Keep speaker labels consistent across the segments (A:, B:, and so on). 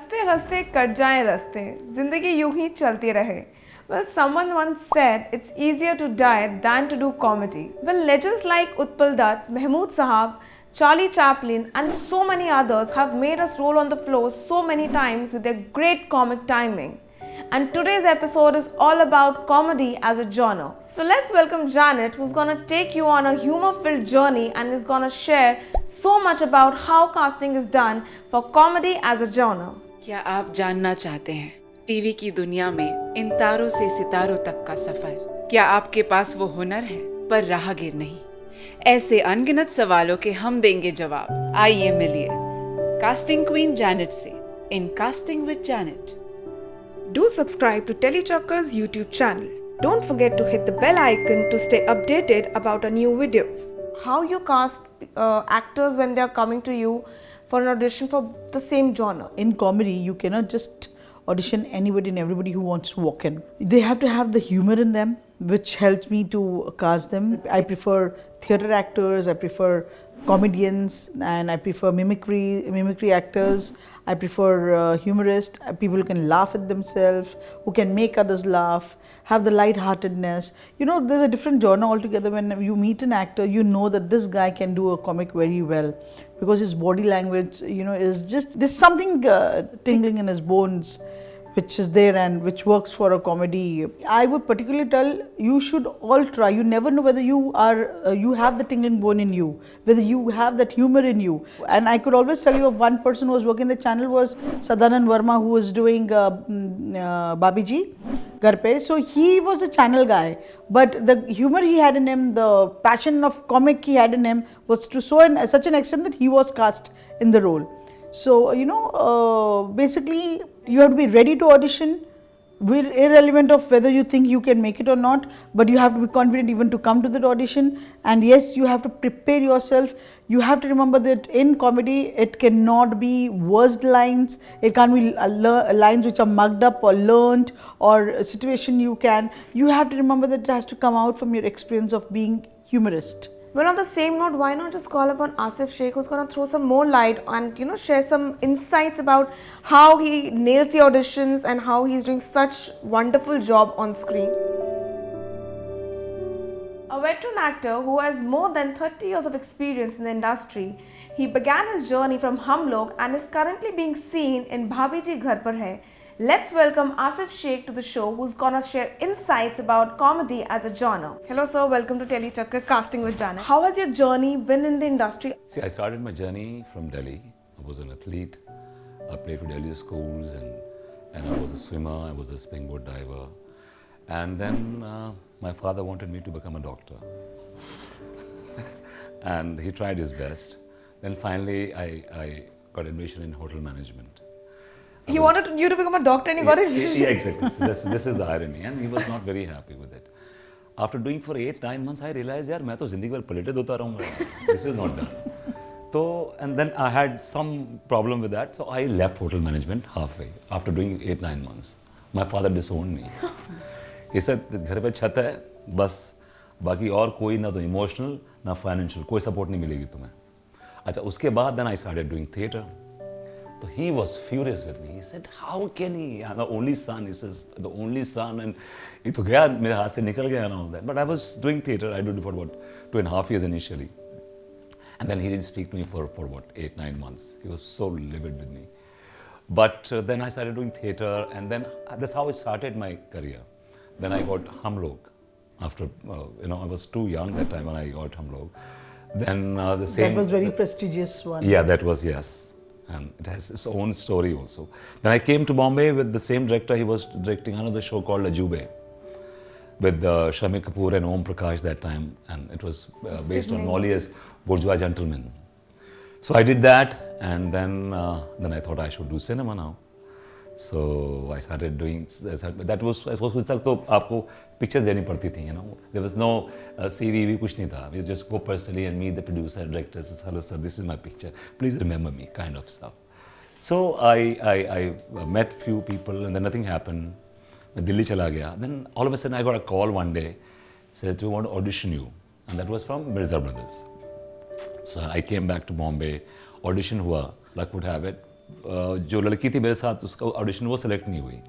A: हंसते हंसते कट जाएं रास्ते, जिंदगी यूं ही चलती रहे. Well, someone once said it's easier to die than to do comedy. Well, legends like Utpal Dutt, Mahmood Sahab, Charlie Chaplin and so many others have made us roll on the floor so many times with their great comic timing. And today's episode is all about comedy as a genre. So let's welcome Janet, who's gonna take you on a humor-filled journey and is gonna share so much about how casting is done for comedy as a genre.
B: क्या आप जानना चाहते हैं TV की दुनिया में इन तारों से सितारों तक का सफर? क्या आपके पास वो हुनर है पर राहगीर नहीं? ऐसे अनगिनत सवालों के हम देंगे जवाब. आइए मिलिए कास्टिंग क्वीन जैनेट से in casting with Janet.
A: Do subscribe to Telechakka's YouTube channel. Don't forget to hit the bell icon to stay updated about our new videos. How you cast actors when they are coming to you for an audition for the same genre?
C: In comedy, you cannot just audition anybody and everybody who wants to walk in. They have to have the humor in them, which helps me to cast them. I prefer theatre actors, I prefer comedians, and I prefer mimicry actors. I prefer humorists, people who can laugh at themselves, who can make others laugh, have the light-heartedness. You know, there's a different genre altogether. When you meet an actor, you know that this guy can do a comic very well because his body language, you know, is just, there's something tingling in his bones which is there and which works for a comedy. I would particularly tell you should all try. You never know whether you are, you have the tingling bone in you, whether you have that humor in you. And I could always tell you of one person who was working the channel was Sadanand Verma, who was doing Babiji Garpe. So he was a channel guy, but the humor he had in him, the passion of comic he had in him was to such an extent that he was cast in the role. So, you know, basically you have to be ready to audition, irrelevant of whether you think you can make it or not, but you have to be confident even to come to that audition. And yes, you have to prepare yourself. You have to remember that in comedy, it cannot be worst lines. It can't be lines which are mugged up or learned or a situation you have to remember that it has to come out from your experience of being humorist.
A: Well, on the same note, why not just call upon Aasif Sheikh, who's going to throw some more light and, you know, share some insights about how he nails the auditions and how he's doing such wonderful job on screen. A veteran actor who has more than 30 years of experience in the industry, he began his journey from Hum Log and is currently being seen in Bhabhi Ji Ghar Par Hai. Let's welcome Aasif Sheikh to the show, who's gonna share insights about comedy as a genre. Hello sir, welcome to Telechakka Casting with Janet. How has your journey been in the industry?
D: See, I started my journey from Delhi. I was an athlete. I played for Delhi schools and I was a swimmer, I was a springboard diver. And then my father wanted me to become a doctor. And he tried his best. Then finally I got admission in hotel management.
A: He wanted you to become a doctor and he got it.
D: Yeah, exactly. So this is the irony, and he was not very happy with it. After doing for 8-9 months, I realized, yaar, मैं तो जिंदगी भर पलटे होता रहूँगा. This is not done. So, and then I had some problem with that, so I left hotel management halfway after doing 8-9 months. My father disowned me. He said, घर पे छत है, बस बाकी और कोई ना तो emotional ना financial कोई support नहीं मिलेगी तुम्हें. अच्छा उसके बाद then I started doing theatre. So he was furious with me. He said, how can he? I'm the only son. He says, the only son. And it took मेरे हाथ से निकल गया and all that. But I was doing theatre. I did it for about 2.5 years initially. And then he didn't speak to me for what, 8-9 months. He was so livid with me. But then I started doing theatre, and then that's how I started my career. Then I got Hum Log. After, you know, I was too young that time when I got Hum Log. Then the same...
C: That was very prestigious one.
D: Yeah, that was, yes. And it has its own story also. Then I came to Bombay with the same director. He was directing another show called Ajube with Shami Kapoor and Om Prakash that time. And it was based on Molière's Bourgeois Gentleman. So I did that, and then I thought I should do cinema now. So I started doing that. Was तक तो आपको pictures देनी पड़ती थी, you know. There was no CV, कुछ नहीं था. We just go personally and meet the producer, director. Says, hello sir, this is my picture. Please remember me, kind of stuff. So I met few people, and then nothing happened. मैं दिल्ली चला गया. Then all of a sudden I got a call one day. Said we want to audition you, and that was from Mirza Brothers. So I came back to Bombay. Audition हुआ. Luck would have it. जो लड़की थी मेरे साथ उसका audition वो select नहीं हुई.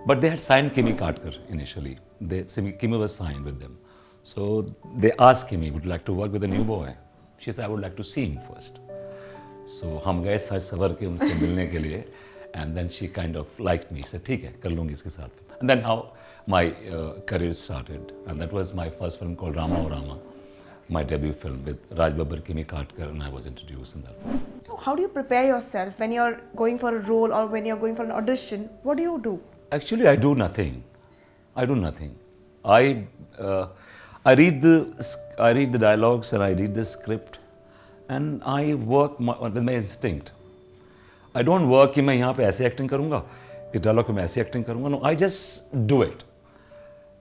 D: But they had signed Kimi Katkar initially. Kimi was signed with them. So they asked Kimi, would you like to work with a new boy? She said, I would like to see him first. So हम गए सच सवर के उनसे मिलने के लिए. And then she kind of liked me. Said, ठीक है, कर लूँगी इसके साथ. And then how my career started. And that was my first film called Rama O Rama. My debut film with Raj Babbar, Kimi Katkar, and I was introduced in that film.
A: How do you prepare yourself when you're going for a role or when you're going for an audition? What do you do?
D: Actually, I do nothing. I do nothing. I read the dialogues and I read the script, and I work with my instinct. I don't work कि मैं यहाँ पे ऐसे acting करूँगा, इस dialogue पे मैं ऐसे acting करूँगा. No, I just do it.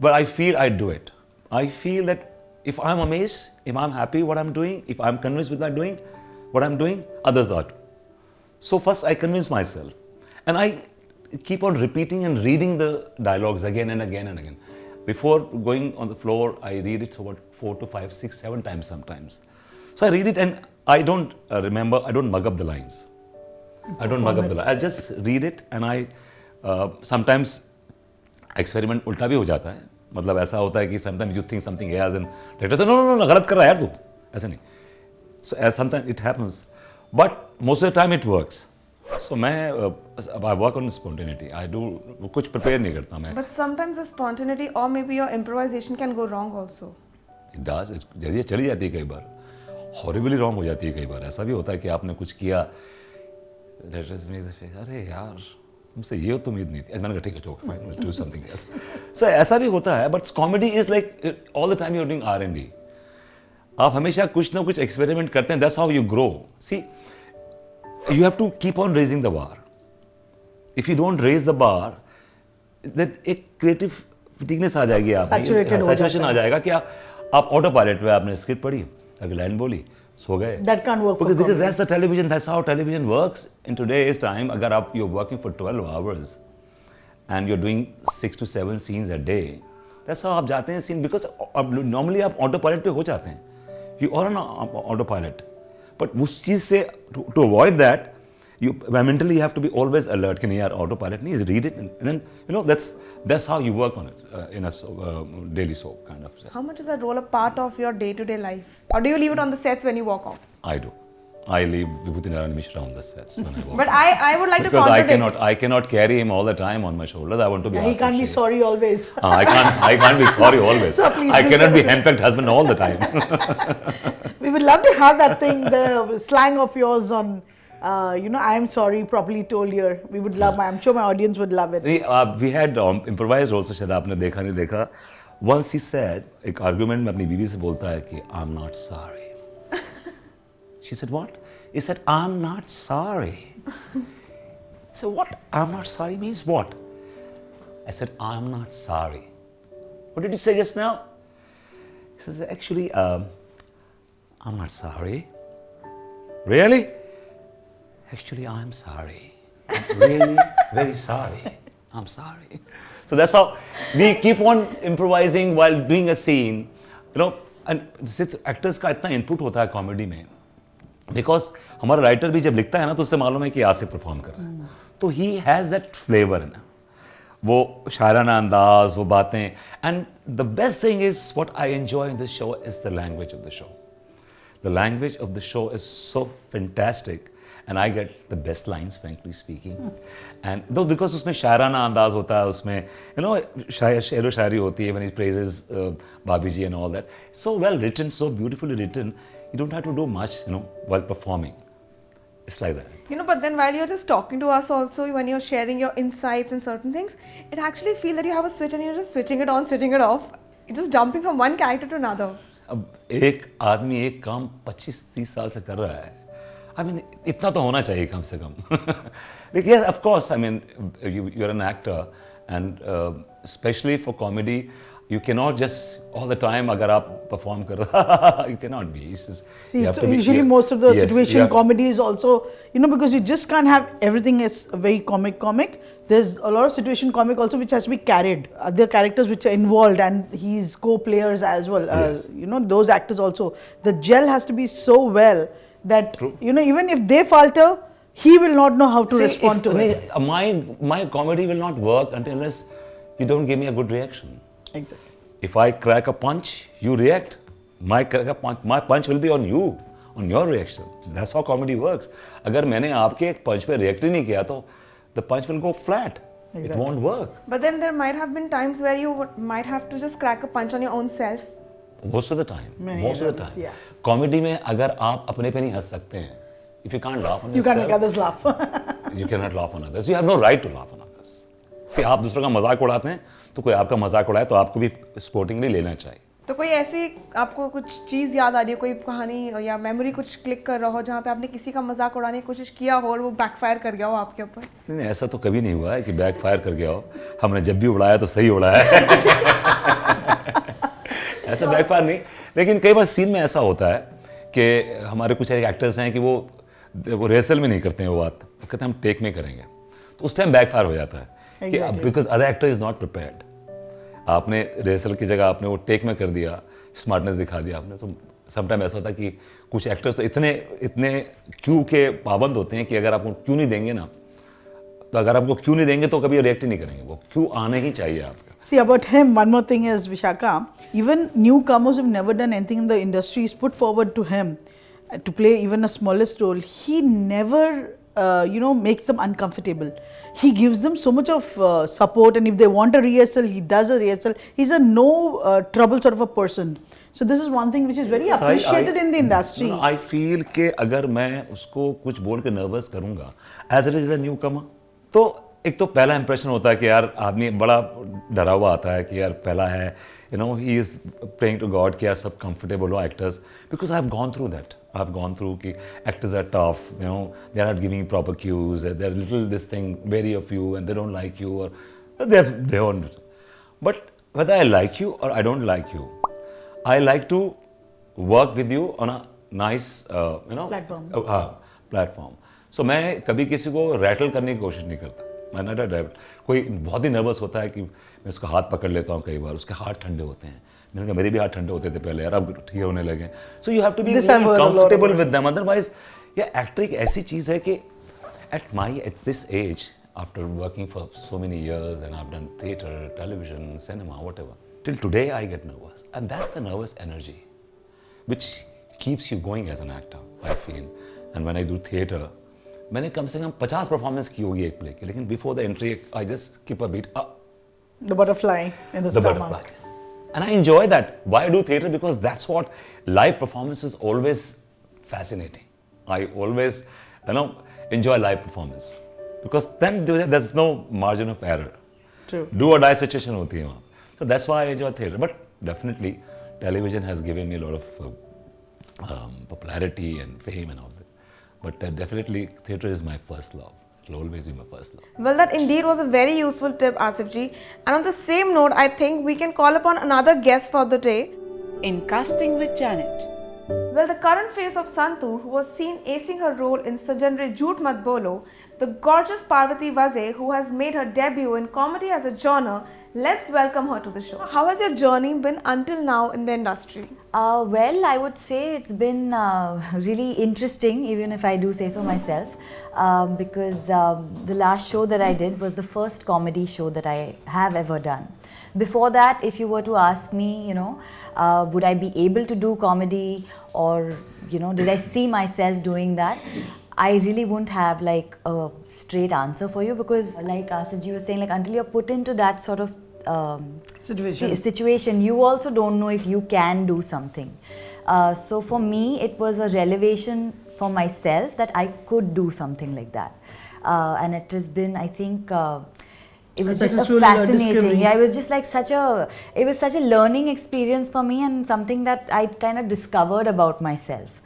D: But I feel I do it. I feel that if I'm amazed, if I'm happy what I'm doing, if I'm convinced with what I'm doing, others are too. So first I convince myself, and I keep on repeating and reading the dialogues again and again and again. Before going on the floor, I read it about 4 to 5, 6, 7 times sometimes. So I read it and I don't remember, I don't mug up the lines. I don't mug up the lines. I just read it and I sometimes experiment उल्टा भी हो जाता है. मतलब ऐसा होता है कि sometimes you think something else and director says, no, गलत कर रहा है यार तू. ऐसा नहीं. So sometimes it happens. But most of the time it works. So I work on spontaneity. I do कुछ prepare नहीं करता मैं.
A: But sometimes the spontaneity or maybe your improvisation can go wrong also.
D: It does. जल्दी चली जाती है कई बार. Horribly wrong हो जाती है कई बार. ऐसा भी होता है कि आपने कुछ किया. अरे यार तुमसे ये तो उम्मीद नहीं थी. मैंने कहा ठीक है joke fine, we'll do something else. So ऐसा भी होता है. But comedy is like all the time you're doing R&D. आप हमेशा कुछ ना कुछ experiment करते हैं. That's how you grow. See. You have to keep on raising the bar. If you don't raise the bar, then एक creative fatigueness आ जाएगी आप. Saturation आ जाएगा कि आप auto pilot पे आपने script पढ़ी, अगर line बोली, सो गए.
C: That can't work
D: because that's the television. That's how television works in today's time. अगर you're working for 12 hours and you're doing 6 to 7 scenes a day, that's how आप जाते हैं scene because normally आप auto pilot पे हो जाते हैं. You are on auto pilot. But उस चीज़ से to avoid that, you mentally have to be always alert कि नहीं यार autopilot नहीं, read it and then that's how you work on it in a daily soap kind of.
A: How much is that role a part of your day-to-day life? Or do you leave it on the sets when you walk off?
D: I do. I leave Vibhuti Narayan Mishra on the sets when I walk.
A: But I would like to
D: contradict. Because I cannot carry him all the time on my shoulders. I want to be.
C: He can't be sorry always.
D: I can't be sorry always.
C: So please,
D: I cannot be henpecked husband all the time.
C: We would love to have that thing, the slang of yours on, I am sorry, properly told here. We would love, I'm sure my audience would love it.
D: We had improvised also, शायद आपने देखा नहीं देखा. Once he said, एक argument में अपनी बीवी से बोलता है कि I'm not sorry. She said, what? He said, I'm not sorry. I said, what? I'm not sorry means what? I said, I'm not sorry. What did you say just now? He says, actually, I'm not sorry. Really? Actually, I'm sorry. I'm really very sorry. I'm sorry. So that's how we keep on improvising while doing a scene. And actors का इतना input होता है comedy में. Because हमारा writer भी जब लिखता है ना तो उससे मालूम है कि आसिफ perform कर रहा है. तो he has that flavor ना. वो शायराना अंदाज, वो बातें. And the best thing is what I enjoy in this show is the language of the show. The language of the show is so fantastic. And I get the best lines, frankly speaking. And though because उसमें शायराना अंदाज होता है, उसमें शेर व शायरी होती है when he praises Bhabhi ji and all that. So well written, so beautifully written. You don't have to do much, while performing. It's like that.
A: But then while you're just talking to us also, when you're sharing your insights and certain things, it actually feels that you have a switch and you're just switching it on, switching it off. You're just jumping from one character to another.
D: अब एक आदमी एक काम 25-30 साल से कर रहा है. I mean, इतना तो होना चाहिए कम से कम. Yes, of course, I mean, you're an actor and especially for comedy, you cannot just all the time अगर आप perform कर रहा you cannot be.
C: See, so usually most of the situation comedy is also, because you just can't have everything as very comic. There's a lot of situation comic also which has to be carried. There are characters which are involved and he's co-players as well.
D: Yes.
C: Those actors also. The gel has to be so well that,
D: True.
C: even if they falter, he will not know how to respond to it.
D: My comedy will not work unless you don't give me a good reaction.
C: Exactly.
D: If I crack a punch, you react. My punch will be on you, on your reaction. That's how comedy works. अगर मैंने आपके एक punch पे react ही नहीं किया तो the punch will go flat. It won't work.
A: But then there might have been times where you might have to just crack a punch on your own self.
D: Most of the time. Yeah. Comedy में अगर आप अपने पे नहीं हंस सकते हैं, if you can't laugh on yourself,
C: you can't make others laugh.
D: You cannot laugh on others. You have no right to laugh on others. See, आप दूसरों का मजाक उड़ाते हैं, तो कोई आपका मजाक उड़ाए तो आपको भी स्पोर्टिंगली लेना चाहिए.
A: तो कोई ऐसी आपको कुछ चीज़ याद आ रही हो, कोई कहानी या मेमोरी कुछ क्लिक कर रहा हो जहाँ पे आपने किसी का मजाक उड़ाने की कोशिश किया हो और वो बैकफायर कर गया हो आपके ऊपर?
D: नहीं, ऐसा तो कभी नहीं हुआ है कि बैकफायर कर गया हो. हमने जब भी उड़ाया तो सही उड़ाया है. ऐसा बैकफायर नहीं, लेकिन कई बार सीन में ऐसा होता है कि हमारे कुछ एक्टर्स हैं कि वो रिहर्सल में नहीं करते हैं वो बात, वो कहते हैं हम टेक में करेंगे, तो उस टाइम बैकफायर हो जाता है कि because other actor is not prepared. आपने रिहर्सल की जगह आपने वो टेक में कर दिया, स्मार्टनेस दिखा दिया आपने, तो समटाइम ऐसा होता है कि कुछ एक्टर्स तो इतने क्यू के पाबंद होते हैं कि अगर आपको क्यू नहीं देंगे ना, तो अगर आपको क्यू नहीं देंगे तो कभी रिएक्ट ही नहीं करेंगे, वो क्यू आने ही चाहिए आपका.
C: See, about him, one more thing is, Vishakha, even newcomers who've never done anything in the industry is put forward to him to play even a smallest role. He never, makes them uncomfortable. He gives them so much of support, and if they want a rehearsal, he does a rehearsal. He's a no trouble sort of a person. So this is one thing which is very appreciated in the industry.
D: I feel कि अगर मैं उसको कुछ बोल के nervous करूँगा, as it is a newcomer, तो एक तो पहला इंप्रेशन होता है कि यार आदमी बड़ा डरा हुआ आता है कि यार पहला है, he is praying to God कि यार सब comfortable हो actors, because I have gone through that. I have gone through कि actors are tough, they are not giving proper cues, they are little this thing wary of you and they don't like you, or they don't. But whether I like you or I don't like you, I like to work with you on a nice
C: Platform.
D: Platform. So मैं कभी किसी को rattle करने की कोशिश नहीं करता. मैं नॉट अ ड्राइवर. कोई बहुत ही नर्वस होता है कि मैं उसका हाथ पकड़ लेता हूँ, कई बार उसके हाथ ठंडे होते हैं. मैंने कहा मेरे भी हाथ ठंडे होते थे पहले यार, अब ठीक होने लगे. So you have to be comfortable with them, otherwise ये एक्टर एक ऐसी चीज़ है कि at this age, after working for so many years and I have done theatre, television, cinema, whatever, till today I get nervous, and that's the nervous energy which keeps you going as an actor, I feel. And when I do theatre, मैंने कम से कम 50 performance की होगी एक play की, लेकिन before the entry I just keep a beat,
C: the butterfly in the stomach.
D: Butterfly. And I enjoy that. Why I do theatre? Because that's what live performance is always fascinating. I always, enjoy live performance because then there's no margin of error.
C: True.
D: Do or die situation होती है वहाँ. So that's why I enjoy theatre. But definitely, television has given me a lot of popularity and fame and all that. But definitely, theatre is my first love. It will always be my first love.
A: Well, that indeed was a very useful tip, Aasif ji. And on the same note, I think we can call upon another guest for the day.
B: In Casting with Janet.
A: Well, the current face of Santur, who was seen acing her role in Sajanre Jhoot Mat Bolo, the gorgeous Parvati Vaze, who has made her debut in comedy as a genre. Let's welcome her to the show. How has your journey been until now in the industry?
E: Well, I would say it's been really interesting, even if I do say so myself, because the last show that I did was the first comedy show that I have ever done. Before that, if you were to ask me, would I be able to do comedy, or did I see myself doing that, I really wouldn't have like a straight answer for you, because like Aasif ji was saying, like until you're put into that sort of situation, you also don't know if you can do something. So for me, it was a revelation for myself that I could do something like that, and it has been, I think, it was just a fascinating. Yeah, it was just like it was such a learning experience for me, and something that I kind of discovered about myself.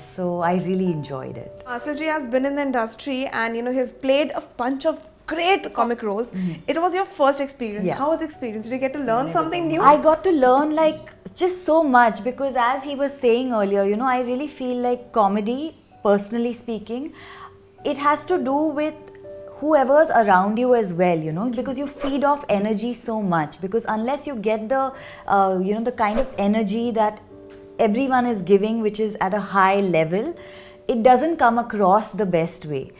E: So I really enjoyed it.
A: Aasif ji has been in the industry and he's played a bunch of great comic roles. Mm-hmm. It was your first experience. Yeah. How was the experience? Did you get to learn something new?
E: I got to learn like just so much, because as he was saying earlier, I really feel like comedy, personally speaking, it has to do with whoever's around you as well, because you feed off energy so much, because unless you get the the kind of energy that everyone is giving, which is at a high level, it doesn't come across the best way.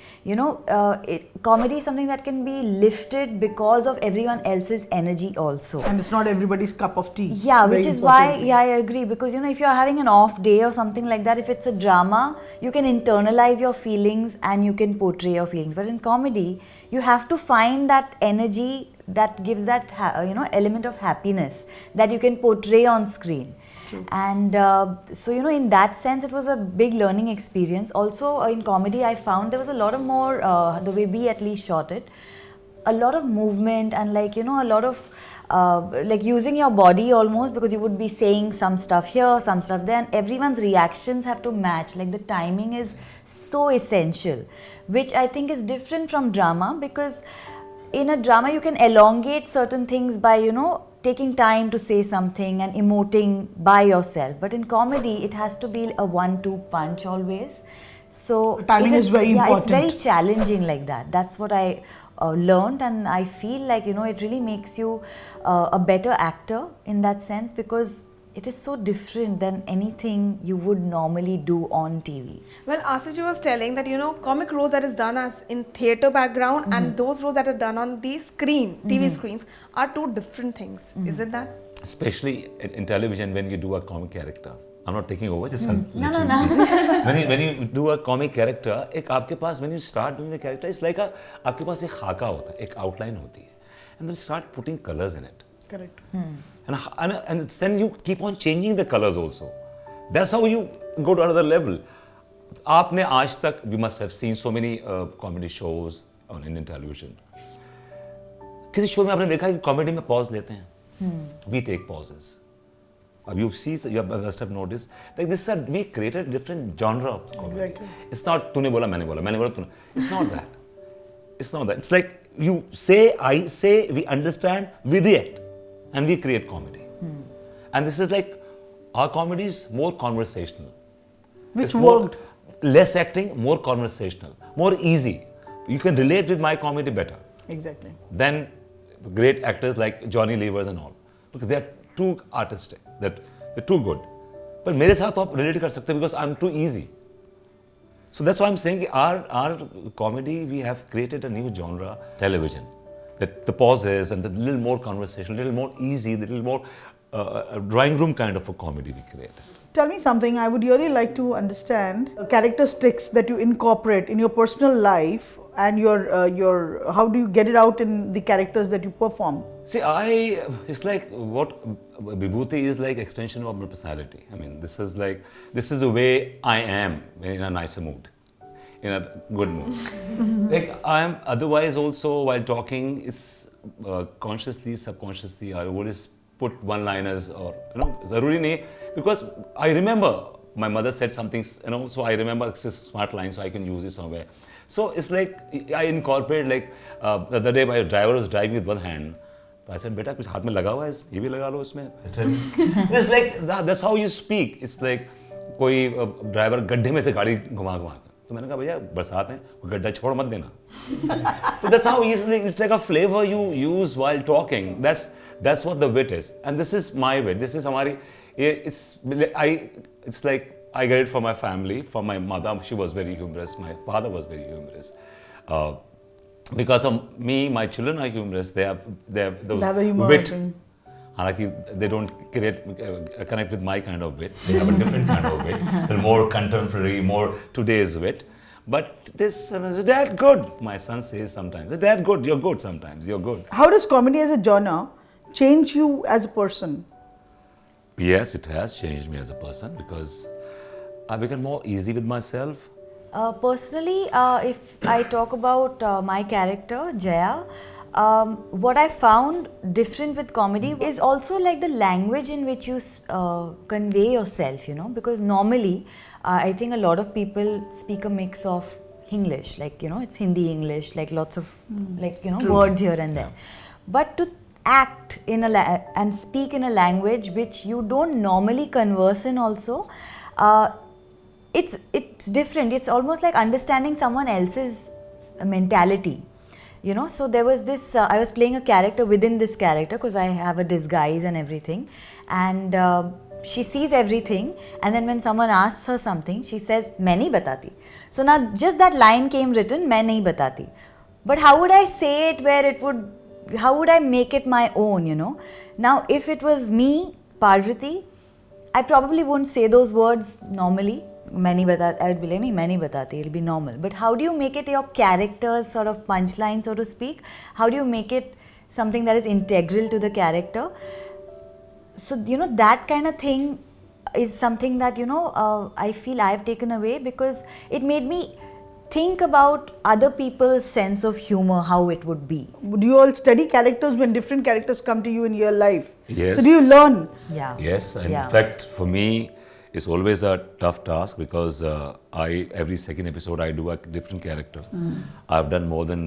E: Comedy is something that can be lifted because of everyone else's energy also.
C: And it's not everybody's cup of tea.
E: Yeah,
C: Very
E: which is why,
C: important.
E: I agree. Because, if you're having an off day or something like that, if it's a drama, you can internalize your feelings and you can portray your feelings. But in comedy, you have to find that energy that gives that, element of happiness that you can portray on screen. True. And so, in that sense, it was a big learning experience. Also, in comedy, I found there was a lot of more, the way we at least shot it, a lot of movement and a lot of using your body almost, because you would be saying some stuff here, some stuff there, and everyone's reactions have to match. The timing is so essential, which I think is different from drama, because in a drama you can elongate certain things by, taking time to say something and emoting by yourself. But in comedy, it has to be a 1-2 punch always. So
C: timing is very important.
E: It's very challenging like that. That's what I learned, and I feel like, it really makes you a better actor in that sense, because it is so different than anything you would normally do on TV.
A: Well, Aasif was telling that, comic roles that is done as in theatre background and those roles that are done on the screen, TV screens, are two different things. Is it that?
D: Especially in television, when you do a comic character. I'm not taking over, just when you do a comic character, when you start doing the character, it's like आपके पास एक खाका होता है, एक outline होती है, and then start putting colors in it.
C: Correct.
D: And then you keep on changing the colors also. That's how you go to another level. आपने आज तक, we must have seen so many comedy shows on Indian television. किसी show में आपने देखा है कि comedy में पॉज लेते हैं? We take pauses. You must have noticed, we created a different genre of comedy.
C: Exactly.
D: It's not तूने बोला मैंने बोला तूने. It's not that. It's like you say, I say, we understand, we react, and we create comedy. And this is like, our comedy is more conversational.
C: Which worked.
D: Less acting, more conversational, more easy. You can relate with my comedy better.
C: Exactly.
D: Than great actors like Johnny Levers and all. Because they are too artistic, they're too good. But मेरे साथ तो आप relate कर सकते हो because I'm too easy. So that's why I'm saying our comedy, we have created a new genre, television. That the pauses and the little more conversation, little more easy, the little more drawing room kind of a comedy we created.
C: Tell me something, I would really like to understand characteristics that you incorporate in your personal life and your how do you get it out in the characters that you perform?
D: See, it's like what Vibhuti is like extension of my personality. I mean, this is the way I am in a nicer mood, in a good mood. Like I am otherwise also while talking, it's consciously, subconsciously, I always put one-liners or, zaruri nahi, because I remember my mother said something, so I remember it's a smart line, so I can use it somewhere. So it's like I incorporate, like the other day my driver was driving with one hand. So I said, "Beta, कुछ हाथ में लगा हुआ है, ये भी लगा लो इसमें." It's like that's how you speak. It's like कोई ड्राइवर गड्ढे में से गाड़ी घुमा तो मैंने कहा भैया बरसात है, कोई गड्ढा छोड़ मत देना. So that's how it's like a flavor you use while talking. That's what the wit is, and this is my wit. This is हमारी. It's like I get it from my family, from my mother. She was very humorous. My father was very humorous. Because of me, my children are humorous. They have those wit. They don't connect with my kind of wit. They have a different kind of wit. They're more contemporary, more today's wit. But this is that good. My son says sometimes, "Is that good? You're good sometimes. You're good."
C: How does comedy as a genre change you as a person?
D: Yes, it has changed me as a person because I become more easy with myself.
E: Personally, if I talk about my character, Jaya, what I found different with comedy is also like the language in which you convey yourself, because normally I think a lot of people speak a mix of English, like, it's Hindi English, like lots of, words here and there. But to act in and speak in a language which you don't normally converse in also, it's different. It's almost like understanding someone else's mentality, So there was this, I was playing a character within this character because I have a disguise and everything. And she sees everything, and then when someone asks her something, she says, "Main nahi batati." So now just that line came written, "Main nahi batati." But how would I say it where it would, how would I make it my own, you know? Now, if it was me, Parvati, I probably wouldn't say those words normally. "Main nahi batati," I would be like, "Nahi, main nahi batati," it'll be normal. But how do you make it your character's sort of punchline, so to speak? How do you make it something that is integral to the character? So, you know, that kind of thing is something that, you know, I feel I've taken away, because it made me think about other people's sense of humor, how it would be.
C: Do you all study characters when different characters come to you in your life?
D: Yes.
C: So do you learn?
E: Yeah.
D: Yes, and
E: Yeah.
D: in fact, for me, it's always a tough task, because every second episode I do a different character. I've done more than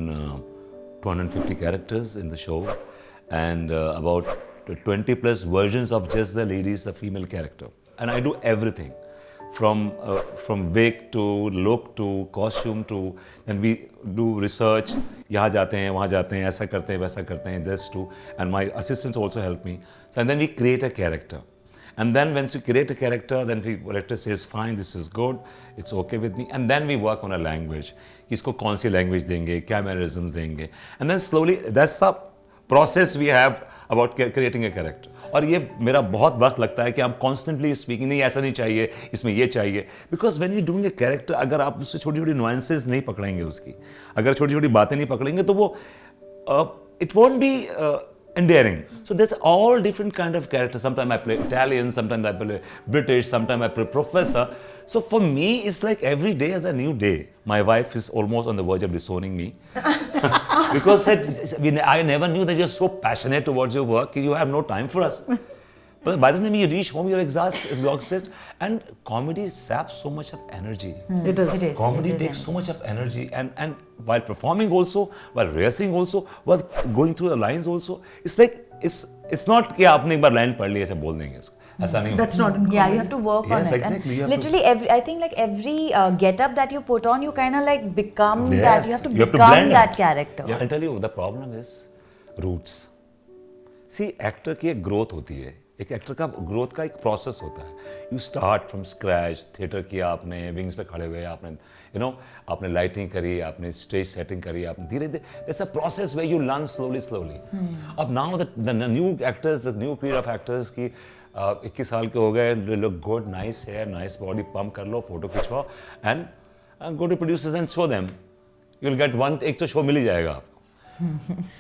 D: 250 characters in the show, and about 20 plus versions of just the ladies, the female character. And I do everything. From wig to look to costume to, and we do research. यहाँ जाते हैं, वहाँ जाते हैं, ऐसा करते हैं, वैसा करते हैं. This too, and my assistants also help me. So and then we create a character, and then once you create a character, then the director says, "Fine, this is good, it's okay with me." And then we work on a language. किसको कौन सी language देंगे, क्या mannerisms देंगे, and then slowly that's the process we have about creating a character. और ये मेरा बहुत वक्त लगता है कि हम कॉन्स्टेंटली स्पीकिंग, नहीं ऐसा नहीं चाहिए, इसमें ये चाहिए, because when you doing a character, अगर आप उससे छोटी छोटी नुआंसेस नहीं पकड़ेंगे, उसकी अगर छोटी छोटी बातें नहीं पकड़ेंगे, तो वो it won't be endearing. So there's all different kind of characters. Sometimes I play Italian, sometimes I play British, sometimes I play professor. So for me, it's like every day is a new day. My wife is almost on the verge of disowning me. Because I never knew that you're so passionate towards your work, you have no time for us. But by the time you reach home, you're exhausted. And comedy saps so much of energy.
C: It is.
D: Comedy takes so much of energy. And while performing also, while rehearsing also, while going through the lines also, it's like, it's not कि आपने एक बार line पढ़ ली ऐसे बोल देंगे इसको. ऐसा नहीं.
C: That's not in
E: Yeah, you have to work on
D: Yes,
E: it.
D: exactly.
E: And literally, I think like every get-up that you put on, you kind of like become
D: Yes,
E: that. You have to
D: you have to
E: become
D: blend
E: that
D: it.
E: character.
D: Yeah, I'll tell you, the problem is roots. See, actor की एक growth होती है. एक actor का growth का एक process होता है. You start from scratch, theatre किया आपने, विंग्स पे खड़े हुए आपने, आपने लाइटिंग करी, आपने स्टेज सेटिंग करी, आपने धीरे धीरे, there's a process where you learn slowly. अब now the new actors, the new breed of actors की 21 साल के हो गए, look good, nice hair, nice body, pump कर लो, photo खिंचवाओ, and go to producers and show them. You'll get one, एक तो show मिल ही जाएगा आपको.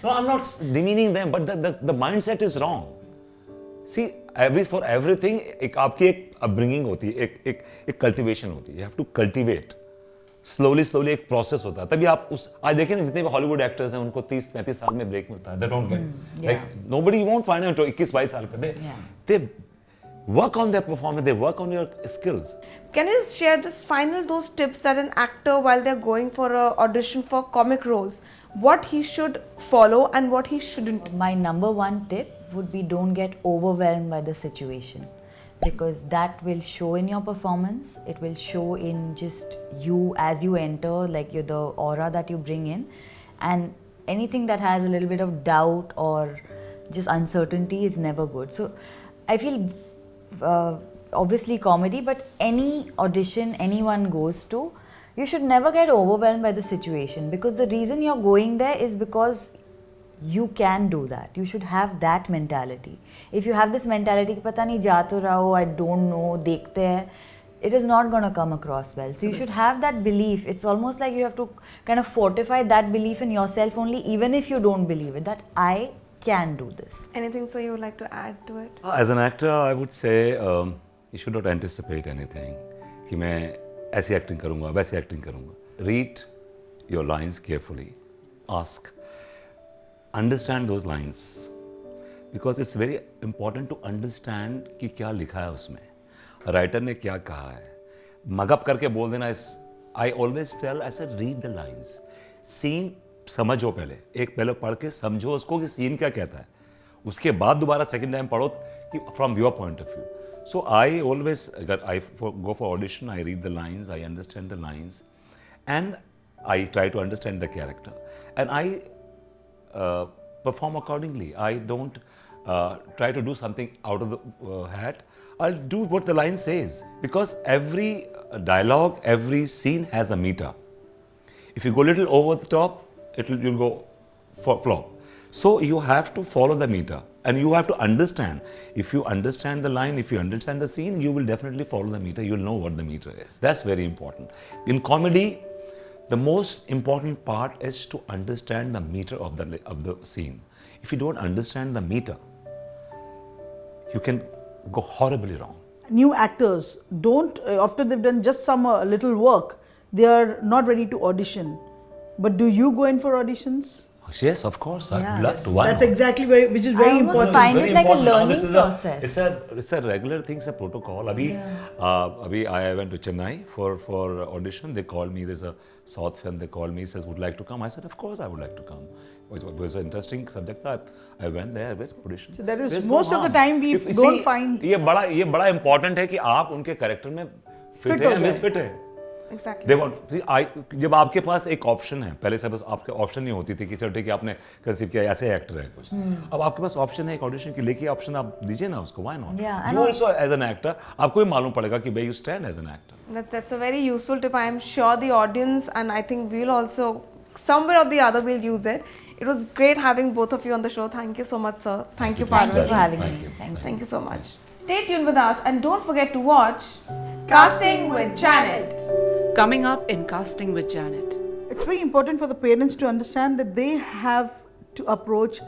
D: No, I'm not demeaning them, but the mindset is wrong. See, for everything एक आपकी एक upbringing होती है, एक cultivation होती है. You have to cultivate. Slowly एक process होता है. तभी आप आज देखें ना, जितने भी Hollywood actors हैं, उनको 30-35 साल में break मिलता है. They don't get like nobody won't find out 21-22 साल पे. They work on their performance. They work on your skills.
A: Can you just share those tips that an actor, while they're going for a audition for comic roles, what he should follow and what he shouldn't?
E: My number one tip would be, don't get overwhelmed by the situation, because that will show in your performance. It will show in just you as you enter, like the aura that you bring in, and anything that has a little bit of doubt or just uncertainty is never good. So I feel obviously comedy, but any audition anyone goes to, you should never get overwhelmed by the situation, because the reason you're going there is because you can do that. You should have that mentality. If you have this mentality, pata nahi ja to raha ho, I don't know, dekhte hai, it is not going to come across well. So you should have that belief. It's almost like you have to kind of fortify that belief in yourself only, even if you don't believe it, that I can do this.
A: Anything, sir, you would like to add to it?
D: As an actor, I would say you should not anticipate anything. कि मैं ऐसी acting करूँगा, वैसी acting करूँगा. Read your lines carefully. Ask. Understand those lines. Because it's very important to understand कि क्या लिखा है उसमें. राइटर ने क्या कहा है. मगअप करके बोल देना is, I always tell, I said read the lines. Scene समझो पहले. एक पहले पढ़ के समझो उसको कि सीन क्या कहता है. उसके बाद दोबारा सेकंड टाइम पढ़ो कि from your point of view. So I always, go for audition, I read the lines, I understand the lines, and I try to understand the character, and I perform accordingly. I don't try to do something out of the hat. I'll do what the line says. Because every dialogue, every scene has a meter. If you go a little over the top, you'll go flop. So you have to follow the meter and you have to understand. If you understand the line, if you understand the scene, you will definitely follow the meter. You'll know what the meter is. That's very important. In comedy, the most important part is to understand the meter of the scene. If you don't understand the meter, you can go horribly wrong.
C: New actors don't, after they've done just some little work, they are not ready to audition. But do you go in for auditions?
D: Yes, of course.
E: Yeah,
D: I'd love to.
C: That's
D: Why not?
C: exactly which is
E: I
C: very
E: almost
C: important.
E: find
D: Very
E: it like a
D: important. Now,
E: learning
D: this is
E: process.
D: It's a regular thing, it's a protocol. Abhi I went to Chennai for audition. They called me. There's a South film. They called me. Says, would like to come? I said, of course I would like to come. It was an interesting subject. I went there. I went audition.
C: So that is
D: There's
C: most
D: no
C: of the
D: harm.
C: time we
D: If-
C: don't
D: see,
C: find.
D: ये बड़ा important है कि आप उनके character में fit
C: Fit
D: है
C: हो
D: या
C: जाए.
D: misfit है.
A: Exactly.
D: They want, जब आपके पास एक ऑप्शन है, पहले से बस आपके ऑप्शन नहीं होती थी कि चलो ठीक है आपने कंसीव किया ऐसे एक्टर है कुछ, अब आपके पास ऑप्शन है एक ऑडिशन की, लेके ऑप्शन आप दीजिए ना उसको, why not? You also as an actor आपको भी मालूम पड़ेगा कि भाई you stand as an actor.
A: That's a very useful tip. I am sure the audience and I think we'll also, somewhere or the other, we'll use it. It was great having both of you on the show. Thank you so much, sir. Thank you,
E: Thank you
A: Parvati.
E: for having
D: Thank
E: me.
D: you.
A: Thank you so much. Stay tuned with us and don't forget to watch Casting with Janet.
B: Coming up in Casting with Janet.
C: It's very important for the parents to understand that they have to approach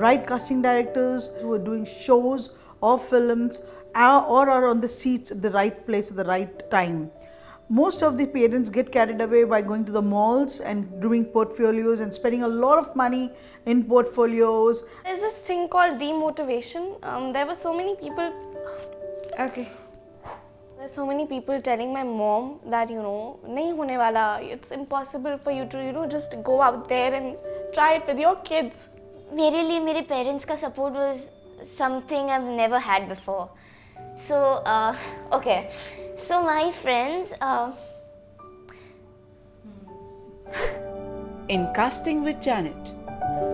C: right casting directors who are doing shows or films or are on the seats at the right place at the right time. Most of the parents get carried away by going to the malls and doing portfolios and spending a lot of money in portfolios.
F: There's this thing called demotivation. There were so many people.
A: Okay.
F: There's so many people telling my mom that nahi hone wala. It's impossible for you to just go out there and try it with your kids.
G: मेरे लिए मेरे parents का support was something I have never had before so okay so my friends
B: In Casting with Janet.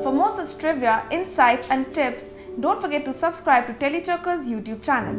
A: For more such trivia, insights and tips, don't forget to subscribe to Telechoker's YouTube channel.